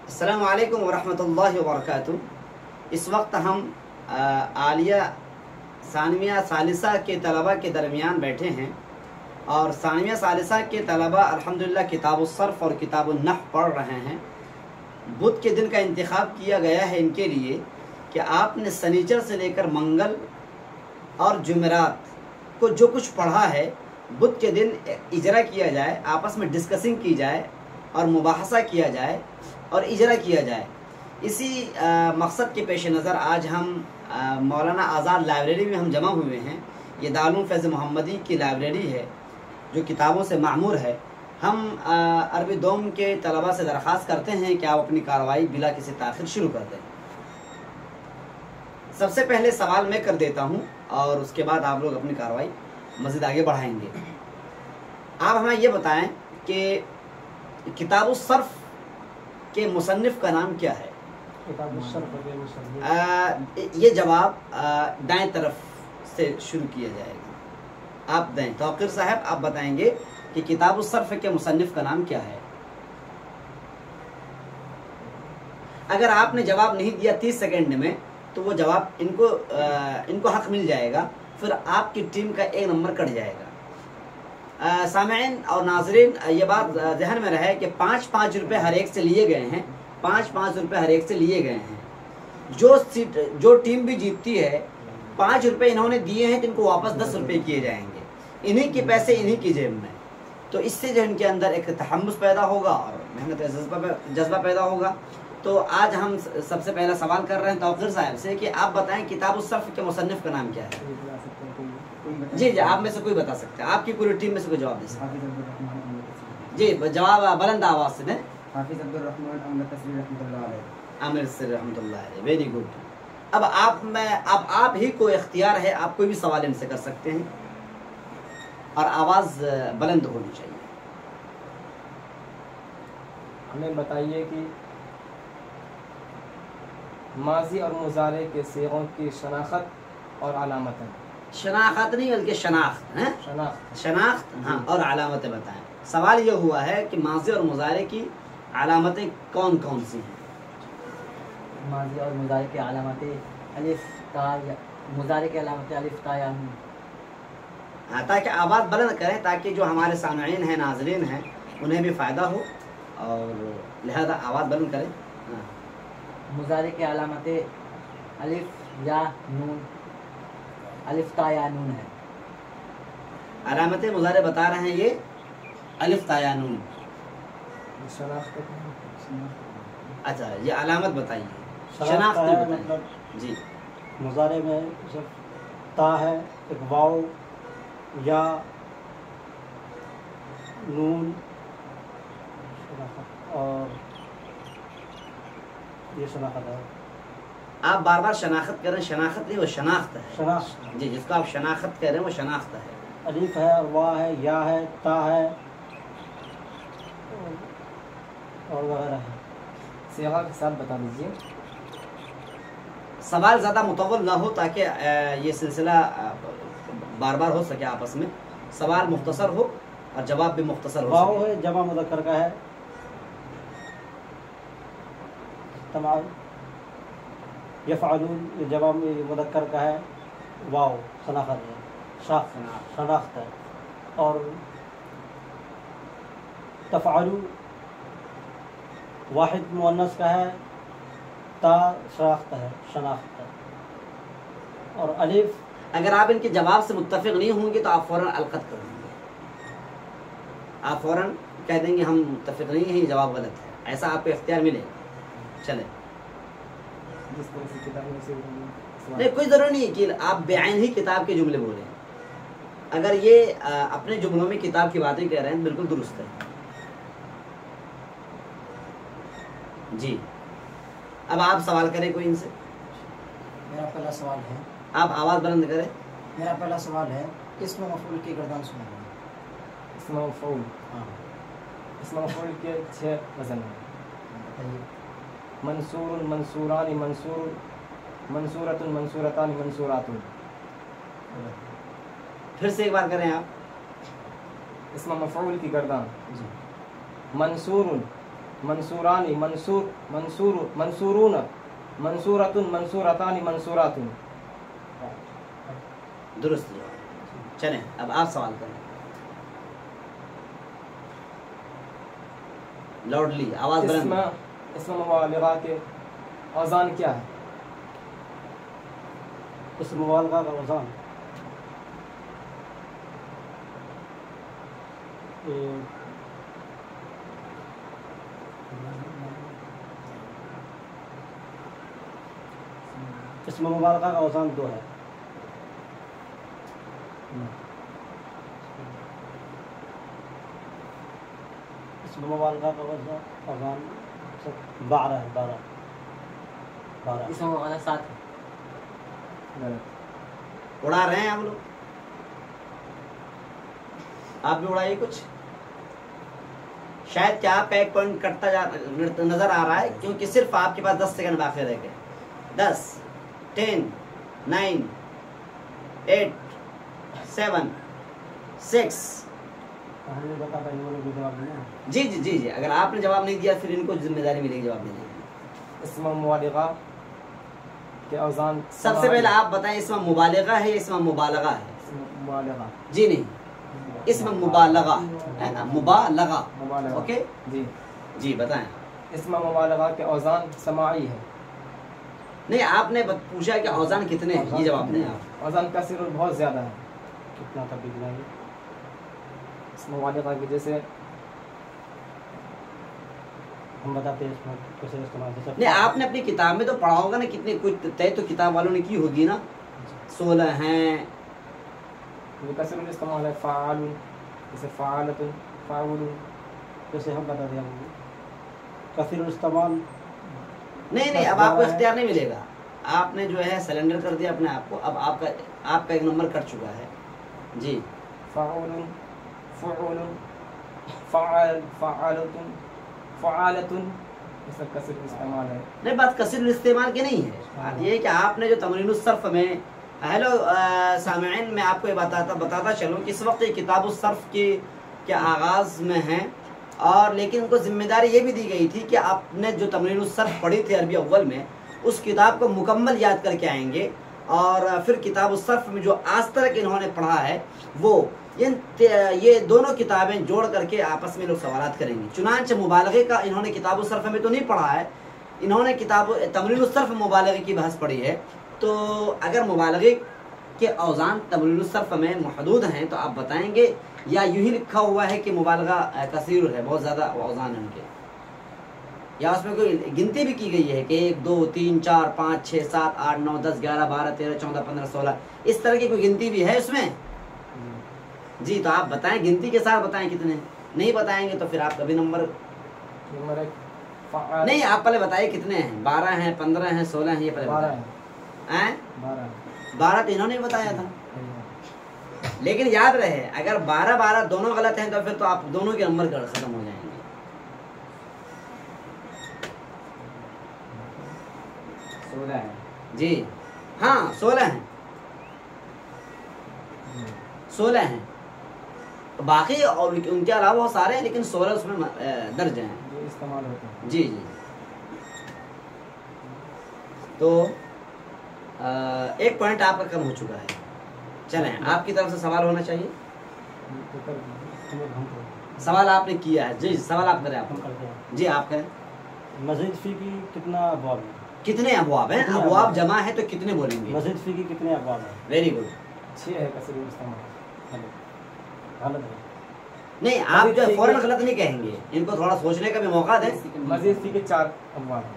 अस्सलामु अलैकुम वरहमतुल्लाहि वबरकातुहू। इस वक्त हम आलिया सानविया सालिसा के तलबा के दरमियान बैठे हैं और सानविया सालिसा के तलबा अल्हम्दुलिल्लाह किताबुस सर्फ और किताबुन नहव पढ़ रहे हैं। बुध के दिन का इंतखाब किया गया है इनके लिए कि आपने सनीचर से लेकर मंगल और जुमेरात को जो कुछ पढ़ा है बुध के दिन इजरा किया जाए, आपस में डिस्कसिंग की जाए और मुबाहसा किया जाए और इजरा किया जाए। इसी मकसद के पेश नज़र आज हम मौलाना आज़ाद लाइब्रेरी में हम जमा हुए हैं। ये दारुल फैज़ मोहम्मदी की लाइब्रेरी है जो किताबों से मामूर है। हम अरबी दोम के तलबा से दरख्वास्त करते हैं कि आप अपनी कार्रवाई बिला किसी ताख़िर शुरू कर दें। सबसे पहले सवाल मैं कर देता हूँ और उसके बाद आप लोग अपनी कार्रवाई मज़ीद आगे बढ़ाएंगे। आप हमें ये बताएं कि किताबुस सर्फ के मुसन्निफ का नाम क्या है? किताबुस सर्फ के मुसन्निफ, ये जवाब दाएं तरफ से शुरू किया जाएगा। आप दें तौकीर साहब, आप बताएंगे कि किताबुस सर्फ के मुसन्निफ का नाम क्या है? अगर आपने जवाब नहीं दिया 30 सेकंड में तो वो जवाब इनको हक मिल जाएगा, फिर आपकी टीम का एक नंबर कट जाएगा। सामईन और नाज़रीन, ये बात जहन में रहे कि 5-5 रुपये हर एक से लिए गए हैं। 5-5 रुपये हर एक से लिए गए हैं। जो टीम भी जीतती है 5 रुपये इन्होंने दिए हैं तो इनको वापस 10 रुपये किए जाएंगे। इन्हीं के पैसे इन्हीं की जेब में। तो इससे जो इनके अंदर एक तहम्मुस पैदा होगा और मेहनत का जज्बा पैदा होगा। तो आज हम सबसे पहला सवाल कर रहे हैं तौकीर साहब से कि आप बताएं किताबुस सर्फ के मुसन्निफ का नाम क्या है? जी, आप में से कोई बता सकते हैं, आपकी पूरी टीम में से कोई जवाब दे सकते हैं। जी, जवाब बुलंद आवाज से दें। हाफिज अब्दुल रहमान आमिर सिर रहमतुल्लाह अलैह। Very good. अब आप ही को इख्तियार है, आप कोई भी सवाल इनसे कर सकते हैं और आवाज बुलंद होनी चाहिए। हमें बताइए कि माजी और मुजारे के सीगों की शनाख्त और अलामतें। शनाख्त नहीं बल्कि शनाख्त है। शनाख्त हाँ, और अलामतें बताएं। सवाल ये हुआ है कि माजी और मुजारे की अलामतें कौन कौन सी हैं? माजी और मुजारे की अलामतें अलिफ ता या मुजारे की अलामतें अलिफ ता या नून। हाँ, ताकि आवाज़ बुलंद करें ताकि जो हमारे सामईन हैं, नाज़रीन हैं, उन्हें भी फ़ायदा हो और लिहाजा आवाज़ बुलंद करें। हाँ। मुजारे की अलामतें अलिफ या नून, अलिफ ता या नून है। अलामतें मुजारे बता रहे हैं ये अलिफ ता या नून। अच्छा, ये अलामत बताइए, शनाख्त बताइए। मतलब जी, मुजारे में सिर्फ ता है, एक वाव या नून और ये शनाख्त है। आप बार बार शनाख्त करें, शनाख्त नहीं वो शनाख्त है। शनाख्त जी, जिसको आप शनाख्त कह रहे हैं वो शनाख्त है। अलिफ है और वाह है, या है, ता है और वगैरह है। सीगा के साथ बता दीजिए। सवाल ज़्यादा मुतव्वल ना हो ताकि ये सिलसिला बार बार हो सके आपस में। सवाल मुख्तसर हो और जवाब भी मुख्तसर हो वाव सके। है, जमा मुज़क्कर का है। तमाम यफ़अलून, ये जमा मुज़क्कर का है। वाव शनाख्त है, शनाख्त है। और तफ़अलू वाहिद मुअन्नस का है। ता शनाख्त है। और अलिफ, अगर आप इनके जवाब से मुत्तफिक नहीं होंगे तो आप फ़ौरन अलकत कर देंगे। आप फ़ौरन कह देंगे हम मुत्तफिक नहीं हैं, ये जवाब गलत है। ऐसा आपको इख्तियार मिलेगा। चले, जिस तरह से किताब में से नहीं, कोई ज़रूरी नहीं है कि आप बेआइन ही किताब के जुमले बोलें। अगर ये अपने जुमलों में किताब की बातें कह रहे हैं बिल्कुल दुरुस्त है। जी, अब आप सवाल करें कोई इनसे। मेरा पहला सवाल है, आप आवाज़ बुलंद करें। मेरा पहला सवाल है, इस्म मफ़ऊल की गर्दान सुनाइए। इस्म मफ़ऊल, हाँ इस्म मफ़ऊल के 6 वज़न हैं। बताइए। मंसूरुन, मंसूरानी, मंसूर, मंसूरतुन, मंसूरतानी, मंसूरातुन। फिर से एक बार करें आप। इस्म मफ़ऊल की गर्दान। जी, मंसूरुन मंसूरानी मंसूर मंसूर मंसूरून मंसूरतुन मंसूरतानी मंसूरातुन। दुरुस्त जवाब। चलें अब आप सवाल करें लाउडली, आवाज बुलंद। इसम मुबालगा के औज़ान क्या है? इस मुबालगा का वज़न इस मुबालगा का वज़न 2 है। इस मुबालगा का वज़न 12 है। 12 इसमें वाला 7 है। गलत। उड़ा रहे हैं आप लोग, आप भी उड़ाइए कुछ। शायद क्या आपका एक पॉइंट कटता जा नजर आ रहा है, क्योंकि सिर्फ आपके पास 10 सेकंड बाकी रह गए। 10, 10, 9, 8, 7, 6। कहानी बता भाई, इन्होंने भी जवाब दिया। जी जी जी जी, अगर आपने जवाब नहीं दिया फिर इनको जिम्मेदारी मिलेगी जवाब देने की। इसम मुबालगा के औज़ान सबसे पहले आप बताएं, इसमें मुबालगा है या इसमें मुबालगा है? मुबालगा। जी नहीं, इसमें मुबालगा है ना, मुबालगा। मुबालगा। ओके जी। जी बताएं। इसम मुबालगा के औज़ान समाई है। नहीं, आपने पूछा कि औज़ान कितने हैं, ये जवाब दें आप। औज़ान कसीर बहुत ज़्यादा है। कितना था बिगना है? इसम मुबालगा की जैसे हम बताते हैं इसमें कैसे इस्तेमाल। जैसे नहीं, आपने अपनी किताब में तो पढ़ा होगा ना, कितने कुछ तय तो किताब वालों ने की होगी ना। 16 हैं। कसीर इस्तेमाल है फ़ाअलुन, जैसे फ़ाअलतुन, फ़ाउलुन। जैसे हम बता दिया कसीर इस्तेमाल। नहीं नहीं, अब आपको इख्तियार नहीं मिलेगा। आपने जो है सरेंडर कर दिया अपने आप को। अब आपका एक नंबर कट चुका है। जी। फ़ाउलुन, फ़ुउलुन, फ़ाअल, फ़ाअलतुन, फ़ाअलतुन, इसका कसीर इस्तेमाल है। नहीं, बात कसीर इस्तेमाल की नहीं है। बात ये है कि आपने जो तमरीनुस सर्फ में, हेलो सामईन, मैं आपको ये बताता चलूँ कि इस वक्त ये किताबुस सर्फ के आगाज़ में हैं, और लेकिन उनको जिम्मेदारी ये भी दी गई थी कि आपने जो तमरीनुस सर्फ पढ़ी थी अरबी अव्वल में, उस किताब को मुकम्मल याद करके आएंगे, और फिर किताबुस सर्फ में जो आज तक इन्होंने पढ़ा है वो ये दोनों किताबें जोड़ करके आपस में लोग सवालात करेंगे। चुनांचे मुबालगे का इन्होंने किताबुस सर्फ में तो नहीं पढ़ा है, इन्होंने किताब तमरीनुस सर्फ मुबालगे की बहस पढ़ी है। तो अगर मुबालगे के औज़ान तमरीनुस सर्फ में महदूद हैं तो आप बताएंगे, या यूं ही लिखा हुआ है कि मुबालगा कसीर है, बहुत ज़्यादा औज़ान है उनके, या उसमें कोई गिनती भी की गई है कि 1, 2, 3, 4, 5, 6, 7, 8, 9, 10, 11, 12, 13, 14, 15, 16 इस तरह की कोई गिनती भी है उसमें? जी, तो आप बताएं, गिनती के साथ बताएं कितने। नहीं बताएंगे तो फिर आप कभी नंबर 1 फ़ाअल। नहीं, आप पहले बताइए कितने हैं। 12 हैं, 15 हैं, 16 हैं, ये पहले 12 बताएं। है। हैं 12 12 तो इन्होंने बताया था, लेकिन याद रहे अगर 12 दोनों गलत हैं तो फिर तो आप दोनों के नंबर खत्म हो जाएंगे। 16 है। जी हाँ, 16 हैं, 16 हैं। बाकी और उनके अलावा बहुत सारे हैं, लेकिन 16 उसमें दर्ज हैं। जो इस्तेमाल होते हैं। जी जी। तो एक पॉइंट आपका कम हो चुका है। चलें, आपकी तरफ से सवाल होना चाहिए। सवाल आपने किया है। जी, सवाल आप करें। आप हम करते हैं। जी आप करें। मस्जिद फ़ी की कितना अबवाब है? कितने अबवाब हैं? कितने अबवाब अबवाब? जमा है तो कितने बोलेंगे? मस्जिद फ़ी की कितने अबवाब है? Very good. 6 है कसीर इस्तेमाल। गलत है। नहीं, आप जो है मस्जिद फौरन फी गलत नहीं कहेंगे, इनको थोड़ा सोचने का भी मौका दें। मस्जिद फी के 4 अबवाब हैं।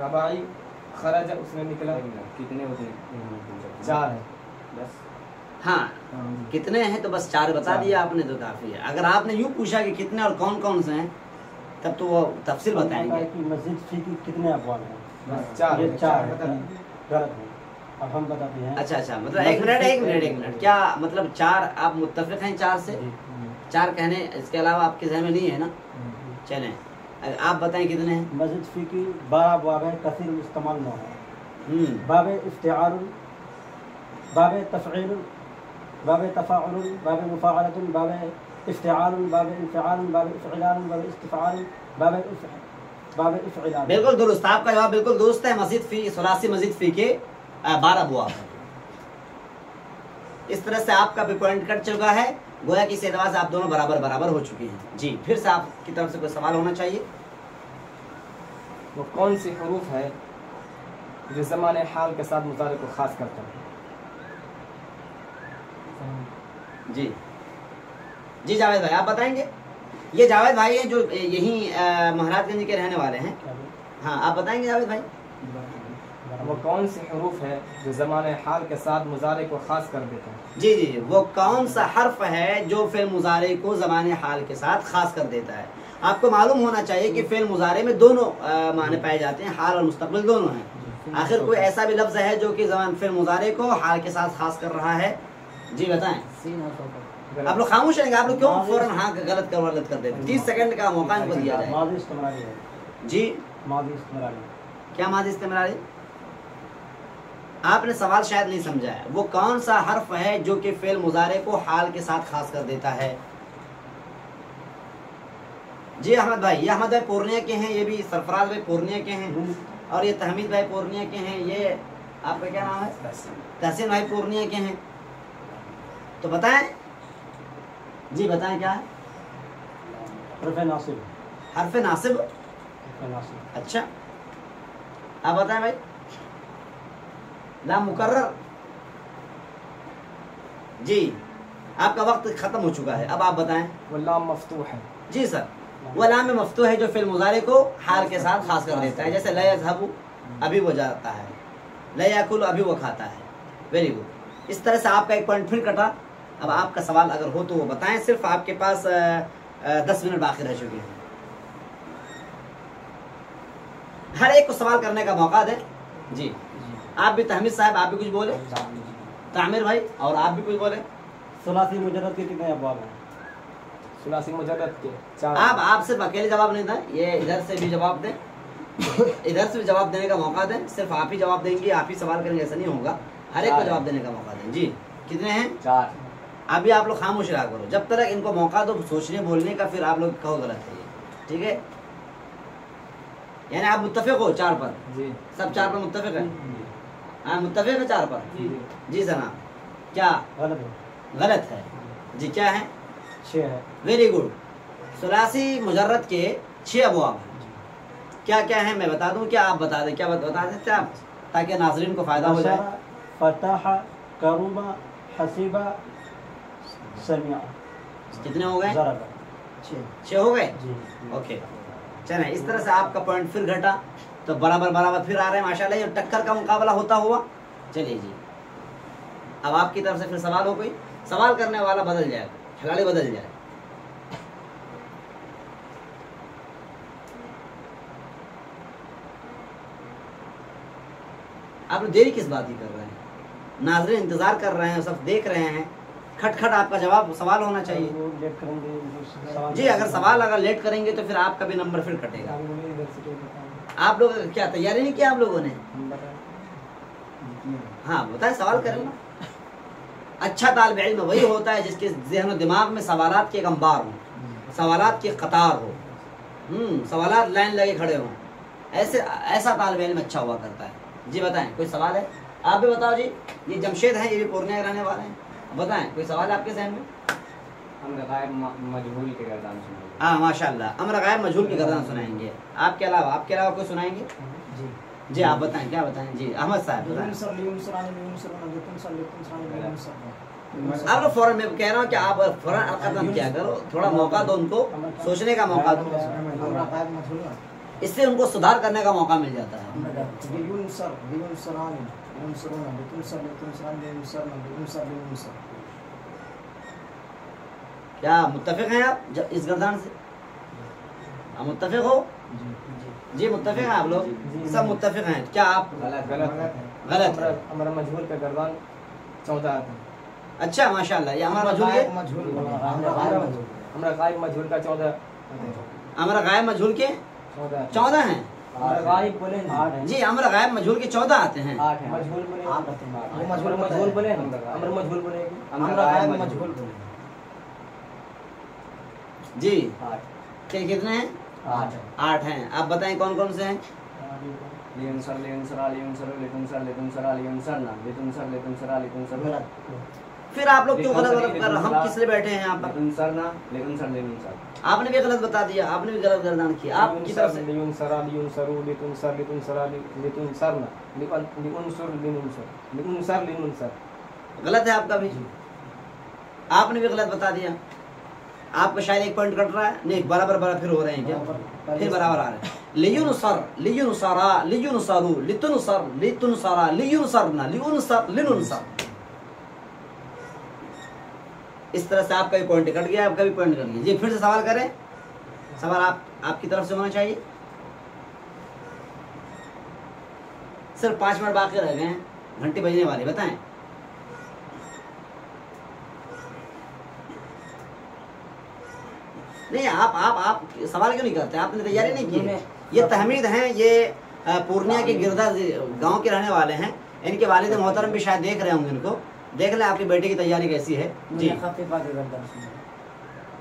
रबाई, खरज, उसमें निकला। कितने होते हैं? 4 है। बस। हाँ, कितने हैं तो बस 4 बता दिया आपने तो काफी है। अगर आपने यूँ पूछा कि कितने और कौन कौन से हैं, तब तो वो तफसील हम पता है बताएंगे। कि मस्जिद फ़ी की कितने अबवाब हैं? बस 4 ये 4 बता है। दिए। गलत है। अब हम बताते हैं। अच्छा अच्छा, मतलब एक मिनट, क्या मतलब 4 आप मुत्तफिक हैं 4 से? जी। 4 कहने, इसके अलावा आपके जहन में नहीं है ना? चलें, आप बताएं कितने हैं? मस्जिद फ़ी की 12 अबवाब है, कसीर इस्तेमाल 9 है। बाब इफ्तिआल, बाब तफ़ईल, बाब तफ़ाउल, बाब मुफ़ाअलत, बाब इफ्तिआल, बाब इंफ़िआल, बाब इफ़इलाल, बाब इस्तिफ़आल, बाब इफ़इल। बिल्कुल दुरुस्त, आपका जवाब बिल्कुल दुरुस्त है। मजीद फी सुलासी मजीद फी के 12 अबवाब है। इस तरह से आपका भी पॉइंट कट चुका है, गोया कि इस एतबार से आप दोनों बराबर बराबर हो चुके हैं। जी, फिर से आपकी तरफ से कोई सवाल होना चाहिए। वो कौन सी हरूफ है जो ज़माने हाल के साथ मुतारे को खास करता है? जी जी जावेद भाई आप बताएंगे। ये जावेद भाई हैं जो यहीं महाराजगंज के रहने वाले हैं। हाँ आप बताएंगे जावेद भाई। वो कौन सी हरूफ है जो ज़माने हाल के साथ मुजारे को खास कर देता है? जी जी, वो कौन सा हर्फ है जो फेल मुजारे को ज़माने हाल के साथ खास कर देता है? आपको मालूम होना चाहिए कि फेल मुजारे में दोनों माने पाए जाते हैं, हाल और मुस्तकबिल दोनों हैं। आखिर कोई ऐसा भी लफ्ज़ है जो कि ज़मान फेल मुजारे को हाल के साथ खास कर रहा है? जी बताएं। आप लोग खामोश रहेंगे, आप लोग क्यों फौरन हाँ गलत कर देते हैं? 30 सेकंड का मौका इनको दिया जाए। जी क्या मादी इस्तेमाल? आपने सवाल शायद नहीं समझा है। वो कौन सा हर्फ है जो कि फेल मुजारे को हाल के साथ खास कर देता है? जी अहमद भाई, ये अहमद भाई पूर्णिया के हैं, ये भी सरफराज भाई पूर्णिया के हैं, और ये तहमीद भाई पूर्णिया के हैं। ये आपका क्या नाम है? तहसीन भाई पूर्णिया के हैं। तो बताएं जी, बताएं क्या है? हर्फ नासिब। हर्फ नासिब। अच्छा आप बताएं भाई। लाम मुकर्रर। जी आपका वक्त खत्म हो चुका है, अब आप बताएं। वो लाम मफ्तूह है। जी सर, वो लाम में मफ्तूह है जो फिल मुजारे को हाल के साथ खास कर देता है। जैसे ला यज़हबु अभी वो जाता है, ला याकुलु अभी वो खाता है। Very good. इस तरह से आपका एक पॉइंट फिर कटा। अब आपका सवाल अगर हो तो वो बताएं। सिर्फ आपके पास 10 मिनट बाकी रह चुके हैं। हर एक को सवाल करने का मौका दें। जी आप भी तहमीद साहब आप भी कुछ बोले, तामिर भाई और आप भी कुछ बोले। सुलासी मुजर्रद के कितने अबवाब हैं? सुलासी मुजर्रद के 4। आप सिर्फ अकेले जवाब नहीं दें, ये इधर से भी जवाब दें, इधर से भी जवाब देने का मौका दें। सिर्फ आप ही जवाब देंगे, आप ही सवाल करेंगे, ऐसा नहीं होगा। हर एक को जवाब देने का मौका दें। जी कितने हैं? 4। अभी आप लोग खामोश रहा करो जब तक इनको मौका दो सोचने बोलने का, फिर आप लोग कहो गलत है ये, ठीक है? यानी आप मुत्तफिक हो 4 पर? जी सब 4 पर मुत्तफिक है? हाँ मुत्तफिक है 4 पर। जी जनाब क्या गलत है? जी क्या है? 6 है। Very good. सुलासी मुजर्रद के 6 अबवाब हैं। क्या क्या है मैं बता दूं, क्या आप बता दें? क्या बता सकते हैं आप, ताकि नाज़रीन को फायदा हो जाए? फतह, करूबा, हसीबा, समिया। कितने हो गए? 6 हो गए। ओके चलें, इस तरह से आपका पॉइंट फिर घटा तो बराबर बराबर फिर आ रहे हैं माशाल्लाह। ये टक्कर का मुकाबला होता हुआ। चलिए जी, अब आपकी तरफ से फिर सवाल हो, कोई सवाल करने वाला बदल जाए, खिलाड़ी बदल जाए। आप लोग देरी किस बात की कर रहे हैं? नाज़रीन इंतजार कर रहे हैं, सब देख रहे हैं। खटखट आपका जवाब सवाल होना चाहिए। लेट करेंगे जी अगर सवाल अगर लेट करेंगे तो फिर आपका भी नंबर फिर कटेगा। आप लोग क्या तैयारी नहीं किया आप लोगों ने? हाँ बताए, सवाल करें ना। अच्छा तालिब इल्म वही होता है जिसके ज़हन और दिमाग में सवालात के एक अंबार हो, सवालात की कतार हो, सवालात लाइन लगे खड़े हों। ऐसा तालिब इल्म अच्छा हुआ करता है। जी बताएं, कोई सवाल है? आप भी बताओ जी। ये जमशेद हैं, ये भी पूर्णिया के रहने वाले हैं। बताएं कोई सवाल है आपके जहन में? अम्र गायब मजहूल के गर्दान सुनाएंगे। हाँ माशाल्लाह, अम्र गायब मजहूल की गर्दान सुनाएंगे। आपके अलावा कोई सुनाएंगे? जी आप बताएं, क्या बताएं? जी अहमद साहब बताएं। आप लोग फौरन, मैं कह रहा हूँ कि आप फौरन अलकदम क्या करो, थोड़ा मौका दो उनको, सोचने का मौका दो, इससे उनको सुधार करने का मौका मिल जाता है। क्या मुत्तफिक हैं आप इस गर्दान से? आप मुत्तफिक हो? जी मुत्तफिक हैं आप लोग? सब मुत्तफिक हैं। क्या आप? गलत है। अमर मजहूल का गर्दान 14 था। अच्छा माशाल्लाह, ये अमर मजहूल के अमर गायब मजहूल का 14। अमर गायब मजहूल के 14 हैं। गायब बोले 8 है जी, अमर गायब मजहूल के 14 आते हैं। 8 है। मजहूल बोले 8 आते हैं। वो मजहूल बोले, अमर मजहूल बोले, अमर गायब मजहूल बोले। जी 8। कितने हैं? 8 8 हैं। आप बताएं कौन कौन से हैं? लियुनसर लियुनसरा लियुनसरु लितुनसर लितुनसरा लियुनसरना लितुनसर लितुनसरा लितुनसरु गलत। फिर आप लोग क्यों गलत गलत कर रहे हैं? हम किस लिए बैठे हैं यहाँ पर? लितुनसरना लितुनसर लितुनसर। आपने भी गलत बता दिया, आपने भी गलत गर्दान किया आपकी तरफ से। लियुनसरा लियुनसरु लितुनसर लितुनसरा लितुनसरना लियुनसर लियुनसर लियुनसर लियुनसर। गलत है आपका भी, आपने भी गलत बता दिया। आपका शायद एक पॉइंट कट रहा है, नहीं बराबर बराबर फिर हो रहे हैं क्या? फिर बराबर आ रहे हैं। लियुनसर लियुनसरा लियुनसरु लितुनसर लितुनसरा लियुनसरना लियुनसर लिनुनसर। इस तरह से आपका भी पॉइंट कट गया, आपका भी पॉइंट कट गया। जी फिर से सवाल करें, सवाल आपकी तरफ से होना चाहिए। सिर्फ 5 मिनट बाकी रह गए हैं, घंटी बजने वाली। बताएं नहीं, आप सवाल क्यों नहीं करते? आपने तैयारी नहीं की है। ये तहमीद हैं, ये पूर्णिया के गिरदा गांव के रहने वाले हैं। इनके वालिद मोहतरम भी शायद देख रहे होंगे, इनको देख लें आपकी बेटी की तैयारी कैसी है। जी खफीफा के गर्दन सुनो।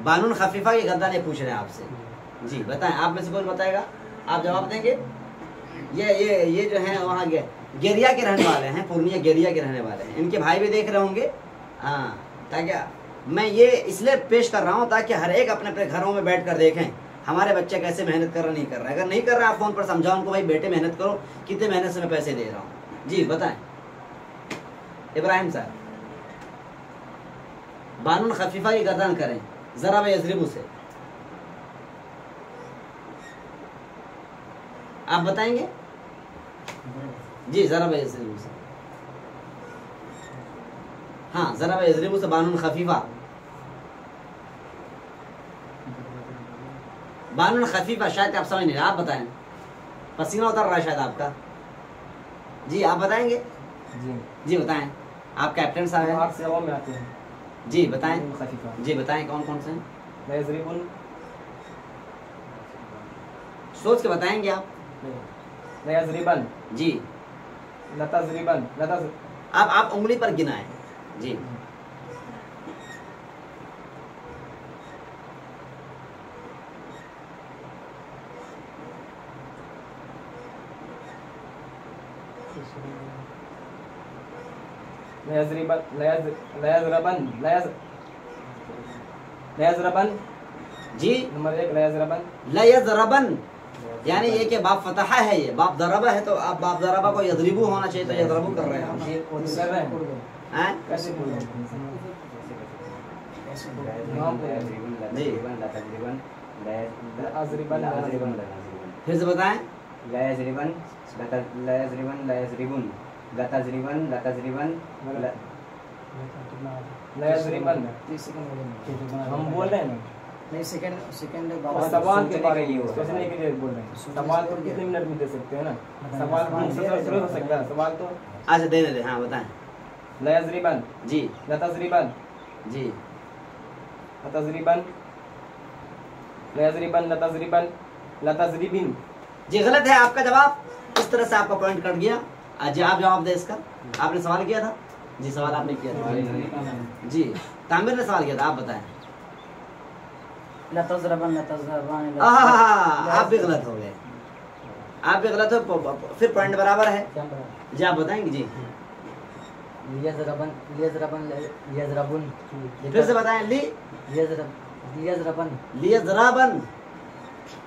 बानून खफीफा की गर्दान ये पूछ रहे हैं आपसे। जी बताएं, आप में से कौन बताएगा? आप जवाब देंगे। ये जो है वहाँ गेरिया के रहने वाले हैं, पूर्णिया गेरिया के रहने वाले हैं। इनके भाई भी देख रहे होंगे। हाँ, ताकि मैं ये इसलिए पेश कर रहा हूँ ताकि हर एक अपने अपने घरों में बैठ कर देखें हमारे बच्चे कैसे मेहनत कर रहे नहीं कर रहे। अगर नहीं कर रहे आप फोन पर समझाओ उनको, भाई बेटे मेहनत करो, कितने मेहनत से मैं पैसे दे रहा हूँ। जी बताएं इब्राहिम साहब। बानून खफीफा की गर्दन करें जरा व यजरिबू से। आप बताएंगे? जी जरा व यजरिबू से। हाँ जरा व यजरिबू से बानून खफीफा। बानून खफीफा शायद आप समझ नहीं रहे। आप बताएं, पसीना उतर रहा है शायद आपका। जी आप बताएंगे? जी बताएं। आप कैप्टन साहब हैं। 8 सेवाओं में आते हैं। जी बताएं। खफीफा। जी बताएं कौन कौन से हैं? लयज़रिबुन। सोच के बताएंगे आप। लयज़रिबन। जी लतज़रिबन लतज़। आप उंगली पर गिनाएं। जी लयज़रिबन लयज़रबन लयज़रबन। जी नंबर 1 लयज़रबन। लयज़रबन यानी ये कि बाप फतहा है, ये बाप दरबा है, तो आप बाप दरबा को यज़रिबू होना चाहिए, तो यज़रबू कर रहे हैं आप। कर रहे हैं। हैं? कैसे बोल रहे हैं? फिर से बताएं। लयज़रिबन लयज़रिबन लयज़रिबुन लतज़रिबन लतज़रिबन लयज़रिबन। 30 सेकंड हो गए। हम बोल रहे हैं ना, नहीं सेकंड और सवाल के बारे में सोचने के लिए बोल रहे हैं। सवाल तो कितने मिनट में दे सकते हैं ना, सवाल शुरू हो सकता है। सवाल तो अच्छा दे दे। हाँ बताएं। लयज़रिबन जी लतज़रिबन जी लतज़रिबन लयज़रिबन लतज़रिबन लतज़रिबिन। जी गलत है आपका जवाब। इस तरह से आपका पॉइंट कट गया। जी आप जवाब दें इसका। आपने सवाल किया था। जी सवाल आपने किया था। जी तामिर ने सवाल किया था। आप बताएं। लतज़रबन लतज़रबन। आप भी गलत हो गए, आप भी गलत हो। फिर पॉइंट बराबर है। जी आप बताएंगे। जी लियज़रबन लियज़रबन लियज़रबुन। फिर से बताएं। लियज़रबन लियज़राबन।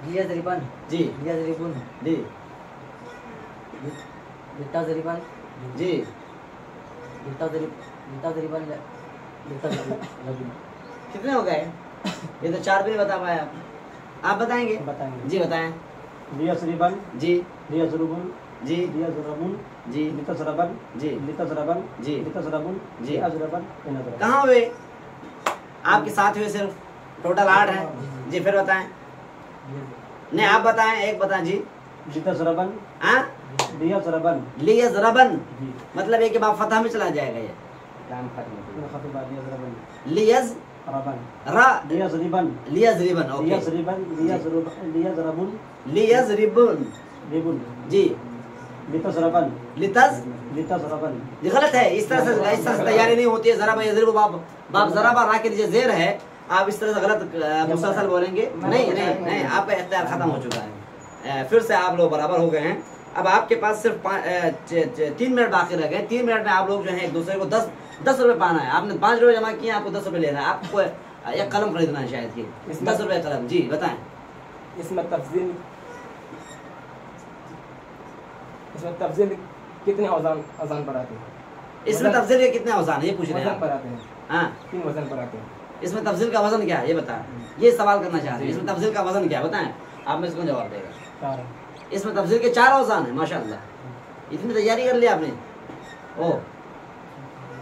लियज़रिबन जी लियज़रिबुन जी लितज़रिबन जी लितज़रिबन लितज़रिबन। कितने हो गए? ये तो 4 भी नहीं बता पाए आप बताएंगे? बताएंगे। जी बताएं। लियज़रिबन जी लियज़रुबुन जी लियज़रबुन जी लितज़रबन जी लितज़रबन जी लितज़रबुन जी। लिअज़रबन लिनज़रबन। कहाँ हुए? आपके साथ हुए सिर्फ, टोटल 8 हैं। जी फिर बताएं। नहीं आप बताएं, एक बताएं। जी लितज़रबन हाँ लियज़रबन। लियज़रबन जी मतलब एक के बाद फतह में चला जाएगा ये। काम खत्म। खफीफा लियज़रबन लियज़रबन रा लियज़रिबन लियज़रिबन। ओके लियज़रिबन लियज़रबुन लियज़रिबुन। लिबुन। जी लितज़रबन लितज़। लितज़रबन। ये गलत है। इस तरह से तैयारी नहीं होती है। जरा यज़रिबु बाप जरा रा के नीचे जेर है, आप इस तरह से गलत मुसलसल बोलेंगे नहीं नहीं नहीं, आपका इख्तियार खत्म हो चुका है। फिर से आप लोग बराबर हो गए हैं। अब आपके पास सिर्फ 3 मिनट बाकी रह गए। 3 मिनट में आप लोग जो है एक दूसरे को 10 रुपए पाना है। आपने 5 रुपए जमा किए, आपको 10 रुपए लेना है। आपको एक कलम खरीदना है शायद कि 10 रुपए कलम। जी बताएं। इसमें तफजील कितने अजान पढ़ाते हैं? इसमें तफजील के कितने औज़ान है ये पूछ रहे हैं वजन आप? पढ़ाते हैं, हाँ, 3 वजन पढ़ाते हैं। इसमें तफजील का वजन क्या है ये बताएं। ये सवाल करना चाहते हैं, इसमें तफजील का वजन क्या है बताएं। आप में इसको जवाब देगा। इसमें तफजील के 4 औज़ान है। माशाअल्लाह, इतनी तैयारी कर ली आपने। ओ,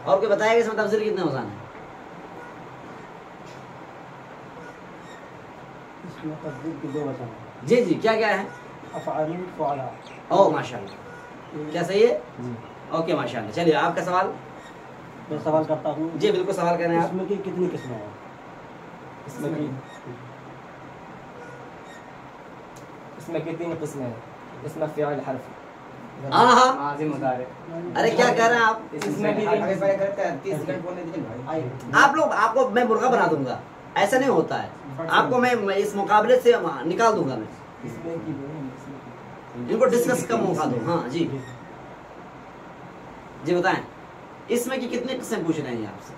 और कोई बताएगा इसमें तफजील कितने औज़ान है? इसमें तब्दील की 2 वजह है। जी जी, क्या क्या है? अफ़आल फ़ुअला। ओ माशाअल्लाह, क्या सही है? ओके माशाअल्लाह। चलिए आपका सवाल। मैं सवाल करता हूँ। जी बिल्कुल सवाल करें आप। इसमें की कितनी किस्में हैं? इसमें की 3 किस्में हैं। इसमें फ़िआल हर्फ, हाँ हाँ, माज़ी मुदारे। अरे क्या कह रहे हैं आप? इसमें भी आगे पहले करते हैं 30 सेकंड बोलने दीजिए भाई। आप लोग, आपको मैं मुर्गा बना दूंगा, ऐसा नहीं होता है। आपको मैं इस मुकाबले से निकाल दूंगा मैं। इसमें की इनको डिस्कस का मौका दो। हाँ जी जी बताएं। इसमें की कितने किस्में पूछ रहे हैं आपसे?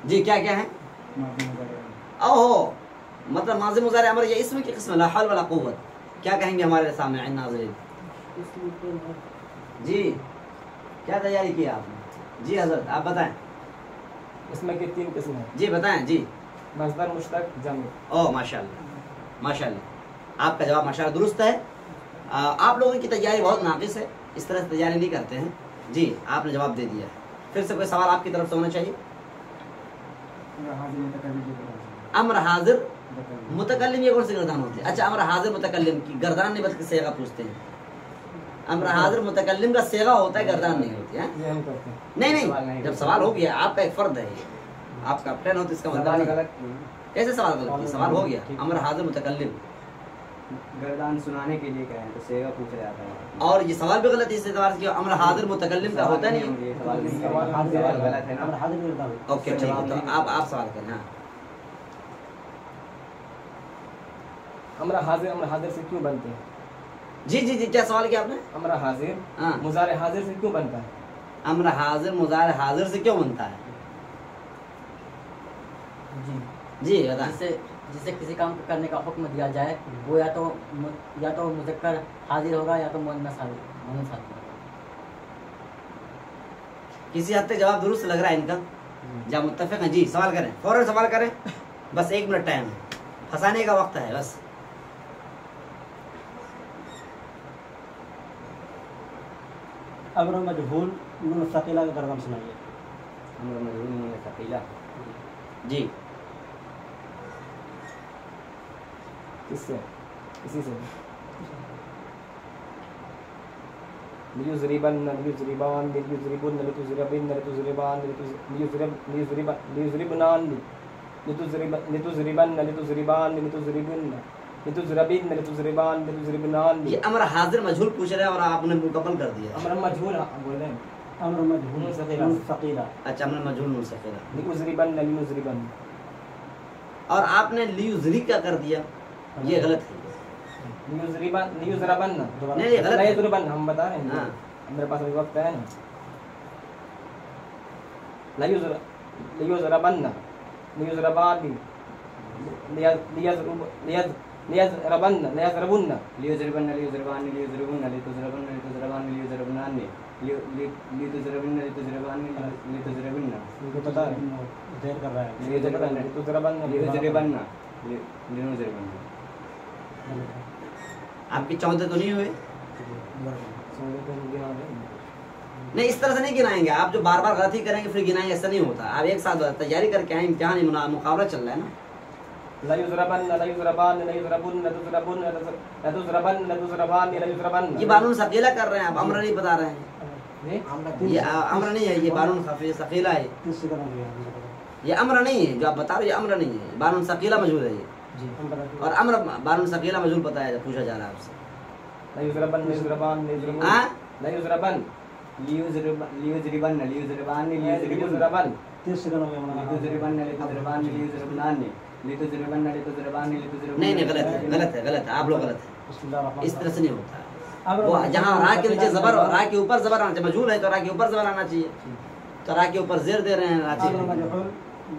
जी क्या क्या है? ओहो, मतलब माज़ी मुज़ारे अमर, ये इसमें की किस्म ला हौल वला कुव्वत। क्या कहेंगे हमारे सामने नाज़रीन? जी क्या तैयारी की आपने? जी हजरत आप बताएं। इसमें की 3 किस्में हैं। जी बताएं। जी मज़दर, मुश्तक, जम्र। ओह माशाल्लाह माशाल्लाह, आपका जवाब माशाल्लाह दुरुस्त है। आप लोगों की तैयारी बहुत नाक़िस है, इस तरह से तैयारी नहीं करते हैं। जी आपने जवाब दे दिया। फिर से कोई सवाल आपकी तरफ से होना चाहिए। अम्र हाजिर मुतकल्लिम, ये कौन सी गर्दान होती है? अच्छा, अम्र हाजिर मुतकल्लिम की गर्दान नहीं बल्कि सेगा पूछते हैं। अम्र हाजिर मुतकल्लिम का सेगा होता है, गर्दान नहीं होती है। ये हम करते हैं। नहीं नहीं, जब सवाल हो गया, आपका एक फर्द है ये, आप कैप्टन हो तो इसका मतलब सवाल नहीं। गलत। कैसे सवाल गलत किया? सवाल हो गया। अम्र हाजिर मुतकल्लिम, गर्दान सुनाने के लिए कहें तो सेगा पूछ रहा था। और ये सवाल भी गलत है इस एतबार से कि अम्र हाजिर मुतकल्लिम का होता नहीं है। ये सवाल नहीं, सवाल सवाल गलत है अमर ना। हाजिर करता हूँ। ओके ठीक है, तो आप सवाल करें। हाँ अमरा हाजिर से क्यों बनते हैं? जी जी जी, क्या सवाल किया आपने? अमरा हाजिर हाँ, मुजारे हाजिर से क्यों बनता है? अम्र हाजिर मुज़ारे हाजिर से क्यों बनता है? जी, जी बताएं। जिसे किसी काम को करने का हुक्म दिया जाए वो या तो मुज़क्कर हाजिर होगा या तो मुअन्नस हाजिर। किसी हद तक जवाब दुरुस्त लग रहा है इनका। जब मुत्तफिक हैं। जी सवाल करें, फौरन सवाल करें, बस 1 मिनट टाइम है, फंसाने का वक्त है बस। अमर मजहूल नून सकीला का गर्दन सुनाइए। अम्र मजहूल नून सकीला। जी किससे? इसी से। लियुज़रिबन, लियुज़रिबान, लियुज़रिबुन, लितुज़रिबिन, लितुज़रिबान, लियुज़रिबनान, लितुज़रिबन, लितुज़रिबान, लितुज़रिबुन, लितुज़रबिन, लितुज़रिबान, लितुज़रिबनान। ये अम्र हाजिर मजहूल पूछ रहे हैं और आपने मुकम्मल कर दिया। अमरा मजहूल बोल रहे हैं। अमर मजहूल नून सकीला। नून सकीला। अच्छा, अम्र मजहूल नून सकीला, लियुज़रिबन, लियुज़रिबन। और आपने लियुज़री का कर दिया, ये गलत है। लियुज़रिबन, लियुज़रबन। नहीं ये गलत है। लियुज़रबन हम बता रहे हैं। हाँ। मेरे पास अभी वक्त है ना। लियुज़रबन, लियुज़रबान, लियज़रबन, लियज़रबुन। लियुज़रिबन, लियुज़रबान, लियुज़रबुन, लितुज़रबन, लितुज़रबान, लियुज़रबनान, लितुज़रबिन, लितुज़रबान, लितुज़रबिन। इनको पता है। देर कर रहा है। लियुज़रबन, लितुज़रबन, लियुज़रिबन, लियुज़रबन। आपकी 14 तो नहीं हुए? नहीं, इस तरह से नहीं गिनाएंगे आप। जो बार बार गलती करेंगे फिर गिनाएंगे, ऐसा नहीं होता। आप एक साथ तैयारी करके आए, इम्तिहान मुकाबला चल रहा है ना। लियुज़रबन, लियुज़रबान, लियुज़रबुन, लितुज़रबुन, लितुज़रबन, लितुज़रबान, लियुज़रबन। ये बानून सकीला कर रहे हैं आप, अम्र नहीं बता रहे हैं। ये अम्र नहीं है, ये बानून सकीला है। 30 सेकंड हो गया। ये अम्र नहीं है जो आप बता रहे हो, ये अम्र नहीं है, बानून सकीला मजहूल है ये। जी हम बता और अम्र बानून सकीला मजहूल पता है, जब पूछा जा रहा है आपसे। ला युजरबन युजरबान युजरबुन हाँ ला युजरबन लियुजरिबन युजरबन 30 सेकंड हो गया मौलाना। नहीं गलत है, आप लोग गलत है, बिस्मिल्लाह इस तरह से नहीं होता है। अब वो जहाँ रा के नीचे जबर, रा के ऊपर जबर आना चाहिए, मजहूल है तो रा के ऊपर जबर आना चाहिए, तो रा के ऊपर जेर दे रहे हैं अब राजी। मजहूल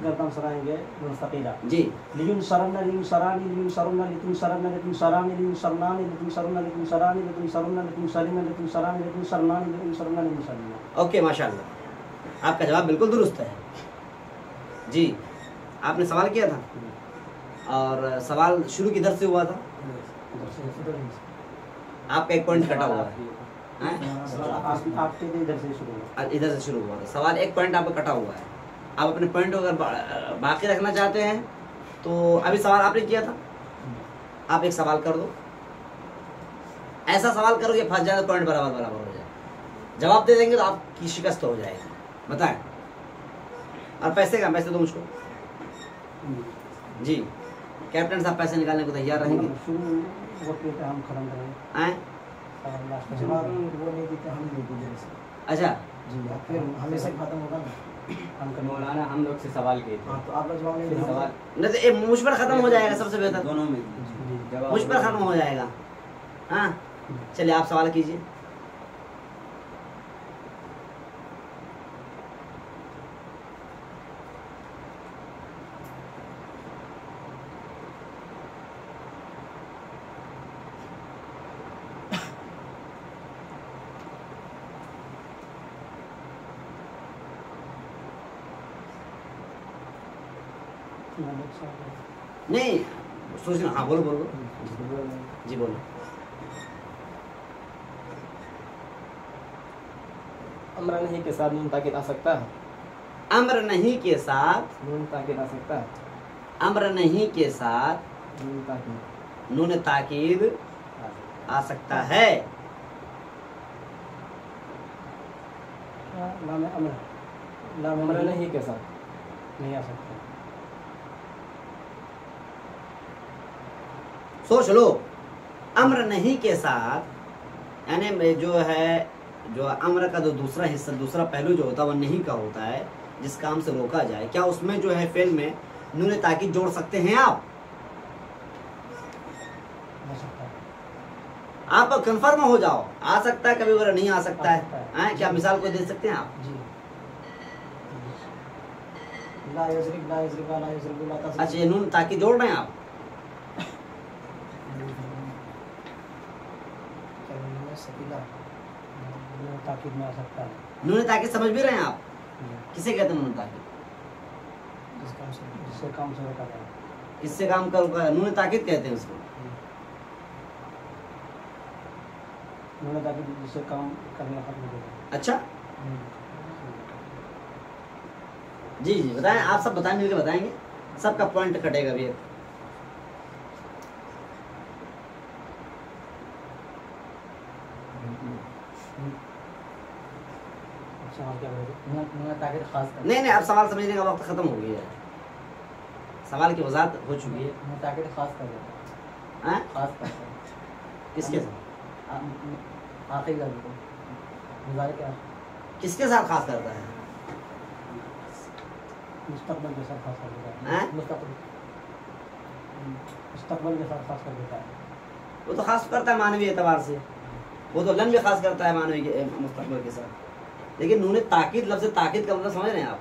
गर्दन सराएंगे मुस्तकीला। जी लियुन सरन्ना लियुन सरानी लियुन सरुन्ना लियुन सरन्ना लियुन सरानी लियुन सरनानी लियुन सरुन्ना लियुन सरानी लियुन सरुन्ना लियुन सरीना लियुन सरानी लियुन सरनानी लियुन सरन्ना लियुन सरीना। ओके माशाल्लाह, आपका जवाब बिल्कुल दुरुस्त है जी। आपने सवाल किया था और सवाल शुरू किधर से हुआ था? आपका एक पॉइंट कटा हुआ है, हैं? आपके इधर से शुरू हुआ। इधर से शुरू हुआ था सवाल, एक पॉइंट आपका कटा हुआ है। आप अपने पॉइंट को अगर बाकी रखना चाहते हैं तो अभी सवाल आपने किया था, आप एक सवाल कर दो, ऐसा सवाल करो कि फंस जाए तो पॉइंट बराबर बराबर हो जाए। जवाब दे देंगे तो आपकी शिकस्त हो जाएगी। बताएं, और पैसे का पैसे दो मुझको जी। कैप्टन साहब पैसे निकालने को तैयार रहेंगे? शुरू वक्त पे हम खत्म करेंगे। आए? जवाब वो नहीं देते, हम नहीं देते। अच्छा जी हाँ, फिर हमेशा खत्म होगा ना। हम करेंगे। मौलाना हम लोग से सवाल किए थे। हाँ तो आप लोग जवाब नहीं देंगे। सवाल नहीं तो ये मुझ पर खत्म हो जाएगा, सबसे बेहतर दोनों में जवाब मुझ पर खत्म हो जाएगा। हाँ चलिए आप सवाल कीजिए। नहीं सोचना, हाँ बोलो बोलो जी बोलो। अम्र नहीं के साथ नून ताकिद आ सकता है? अम्र नहीं के साथ, नून ताकिद आ सकता है? अम्र नहीं के साथ नून ताकिद नून ताकीद आ सकता है। लाम अमर लाम अम्र नहीं के साथ नहीं आ सकता। सोच लो, अम्र नहीं के साथ यानी जो है, जो अम्र का जो दूसरा हिस्सा, दूसरा पहलू जो होता है वो नहीं का होता है, जिस काम से रोका जाए, क्या उसमें जो है फेल में नून ताकीद जोड़ सकते हैं आप? आ सकता है। आप कंफर्म हो जाओ, आ सकता है कभी वगैरह नहीं आ सकता आ सकता है, हैं? क्या मिसाल कोई दे सकते हैं आप? जी। ला यजरिब ला यजरिब ला यजरिब ला तजरिब। अच्छा, ये नून ताकीद जोड़ रहे हैं आप? सकीला ताकीद में आ सकता है। नून ताकीद समझ भी रहे हैं आप? किसे कहते हैं नून ताकीद? जिससे काम से रोका जाए। किससे काम कर नून ताकीद कहते हैं उसको? उन्होंने ताकीद जिससे काम करना खत्म हो जाए। अच्छा जी जी बताएं, आप सब बताएं, मिलकर बताएंगे, सबका पॉइंट कटेगा भी। सवाल क्या करेंगे? नून ताकिद खास कर नहीं नहीं, अब सवाल समझने का वक्त खत्म हो गया है, सवाल की वजाहत हो चुकी है। नून ताकिद खास कर देता है। हैं? खास कर किसके साथ? आखिरी लफ्ज़ को गुजारे क्या किसके साथ खास करता है? मुस्तकबिल के साथ खास कर देता है। हैं? मुस्तक़बिल मुस्तकबिल के साथ खास कर देता है। वो तो खास करता है मानवीय एतबार से, वो तो लन भी खास करता है मानवीय के मुस्तकबिल के साथ। लेकिन नून ताकीद, लफ्ज़ ताकीद का मतलब समझ रहे हैं आप?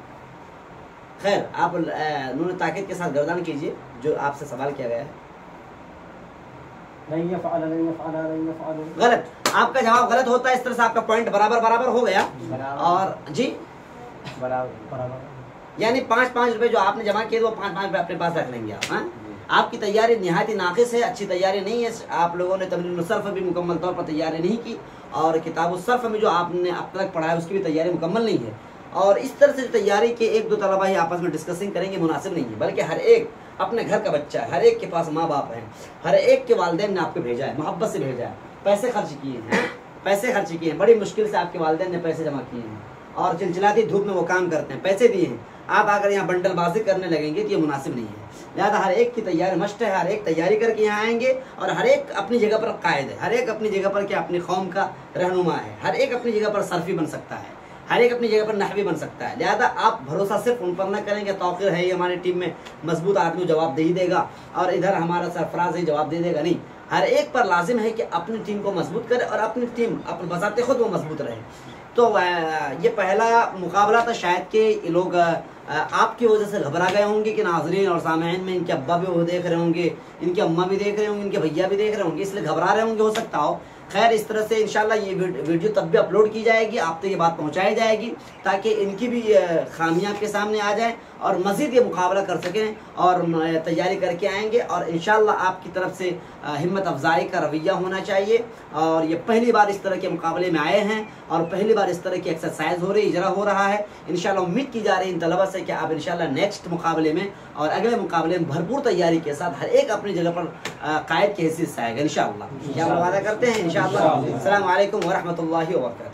खैर, आप नून ताकीद के साथ गर्दान कीजिए जो आपसे सवाल किया गया है। नहीं यफ़अल नहीं यफ़अल नहीं यफ़अल। गलत, आपका जवाब गलत होता है। इस तरह से आपका पॉइंट बराबर बराबर हो गया। और जी बराबर यानी 5-5 रुपए जो आपने जमा किए वो 5-5 रुपए अपने पास रख लेंगे आप। हाँ? आपकी तैयारी निहायत नाक़िस है, अच्छी तैयारी नहीं है। आप लोगों ने तमरीन सर्फ भी मुकम्मल तौर पर तैयारी नहीं की, और किताब सर्फ में जो आपने अब तक पढ़ा है उसकी भी तैयारी मुकम्मल नहीं है। और इस तरह से तैयारी के 1-2 तलबा ही आपस में डिस्कसिंग करेंगे मुनासिब नहीं है, बल्कि हर एक अपने घर का बच्चा है, हर एक के पास माँ बाप हैं, हर एक के वालिदैन ने आपको भेजा है, मोहब्बत से भेजा है, पैसे खर्च किए हैं, पैसे खर्च किए हैं, बड़ी मुश्किल से आपके वालिदैन ने पैसे जमा किए हैं, और चिलचिलाती धूप में वो काम करते हैं, पैसे दिए हैं। आप अगर यहाँ बंडलबाजी करने लगेंगे तो ये मुनासिब नहीं है। लिहाजा हर एक की तैयारी मस्ट है, हर एक तैयारी करके यहाँ आएंगे और हर एक अपनी जगह पर कायद है, हर एक अपनी जगह पर क्या अपनी कौम का रहनुमा है, हर एक अपनी जगह पर सरफी बन सकता है, हर एक अपनी जगह पर नहवी बन सकता है। लिहाजा आप भरोसा सिर्फ उन पर न करेंगे, तौक़ीर है ये हमारी टीम में मजबूत आदमी जवाब दे ही देगा और इधर हमारा सरफराज ही जवाब दे देगा, नहीं, हर एक पर लाजिम है कि अपनी टीम को मजबूत करे और अपनी टीम अपने बजाते खुद वो मजबूत रहे। तो ये पहला मुकाबला था, शायद कि लोग आपकी वजह से घबरा गए होंगे कि नाज़रीन और सामईन में इनके अब्बा भी वो देख रहे होंगे, इनके अम्मा भी देख रहे होंगे, इनके भैया भी देख रहे होंगे, इसलिए घबरा रहे होंगे, हो सकता हो। खैर इस तरह से इंशाल्लाह ये वीडियो तब भी अपलोड की जाएगी, आप तक ये बात पहुंचाई जाएगी ताकि इनकी भी खामियां आपके सामने आ जाएं और मज़ीद ये मुकाबला कर सकें और तैयारी करके आएंगे। और इंशाल्लाह आपकी तरफ से हिम्मत अफजाई का रवैया होना चाहिए। और ये पहली बार इस तरह के मुकाबले में आए हैं और पहली बार इस तरह की एक्सरसाइज हो रही, इजरा हो रहा है। इंशाल्लाह उम्मीद की जा रही है इन तलबा से कि आप इंशाल्लाह नेक्स्ट मुकाबले में और अगले मुकाबले में भरपूर तैयारी के साथ हर एक अपनी जगह पर कायद की हैसियत से आएगा इंशाल्लाह। क्या वादा करते हैं इंशाल्लाह। अस्सलामु अलैकुम व रहमतुल्लाहि व बरकातहू।